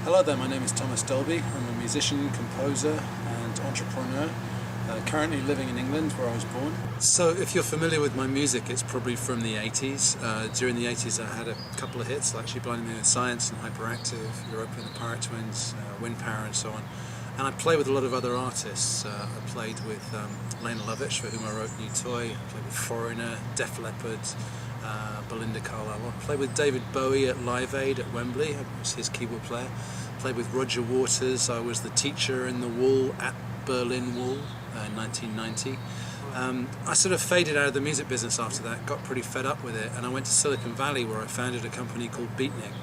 Hello there, my name is Thomas Dolby. I'm a musician, composer and entrepreneur, currently living in England where I was born. So if you're familiar with my music, it's probably from the 80s. During the 80s I had a couple of hits, like She Blinded Me with Science and Hyperactive, Europa and the Pirate Twins, Wind Power and so on. And I play with a lot of other artists. I played with Lena Lovitch, for whom I wrote New Toy. I played with Foreigner, Def Leppard, Belinda Carlisle. I played with David Bowie at Live Aid at Wembley. I was his keyboard player. I played with Roger Waters. I was the teacher in the Wall at Berlin Wall in 1990. I sort of faded out of the music business after that, got pretty fed up with it, and I went to Silicon Valley where I founded a company called Beatnik.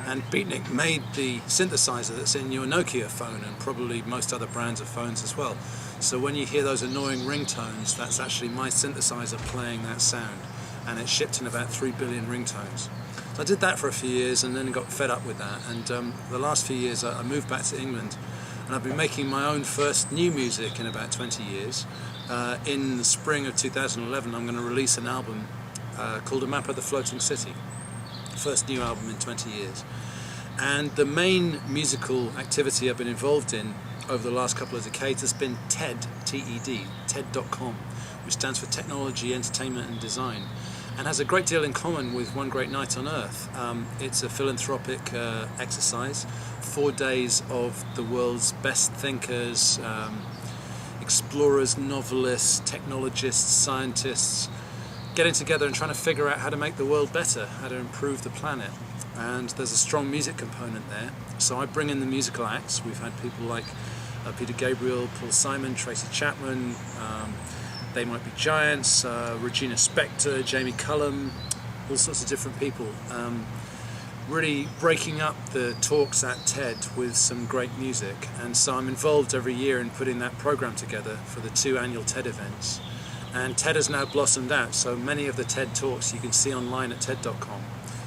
And Beatnik made the synthesizer that's in your Nokia phone and probably most other brands of phones as well. So when you hear those annoying ringtones, that's actually my synthesizer playing that sound, and it shipped in about 3 billion ringtones. So I did that for a few years and then got fed up with that, and the last few years I moved back to England, and I've been making my own first new music in about 20 years. In the spring of 2011 I'm going to release an album called A Map of the Floating City. First new album in 20 years. And the main musical activity I've been involved in over the last couple of decades has been TED, T-E-D, TED.com, which stands for Technology, Entertainment and Design, and has a great deal in common with One Great Night on Earth. It's a philanthropic exercise, 4 days of the world's best thinkers, explorers, novelists, technologists, scientists, getting together and trying to figure out how to make the world better, how to improve the planet. And there's a strong music component there. So I bring in the musical acts. We've had people like Peter Gabriel, Paul Simon, Tracy Chapman, They Might Be Giants, Regina Spektor, Jamie Cullum, all sorts of different people. Really breaking up the talks at TED with some great music. And so I'm involved every year in putting that program together for the 2 annual TED events. And TED has now blossomed out, so many of the TED Talks you can see online at TED.com,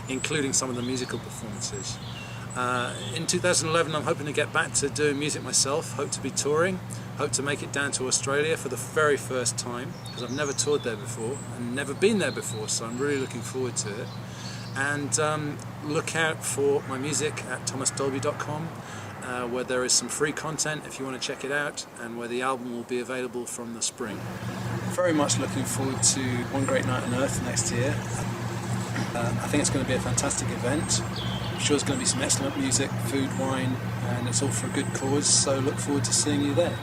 including some of the musical performances. In 2011 I'm hoping to get back to doing music myself, hope to be touring, hope to make it down to Australia for the very first time, because I've never toured there before and never been there before, so I'm really looking forward to it. And look out for my music at thomasdolby.com, where there is some free content if you want to check it out, and where the album will be available from the spring. Very much looking forward to One Great Night on Earth next year. I think it's going to be a fantastic event. I'm sure there's going to be some excellent music, food, wine, and it's all for a good cause, so look forward to seeing you there.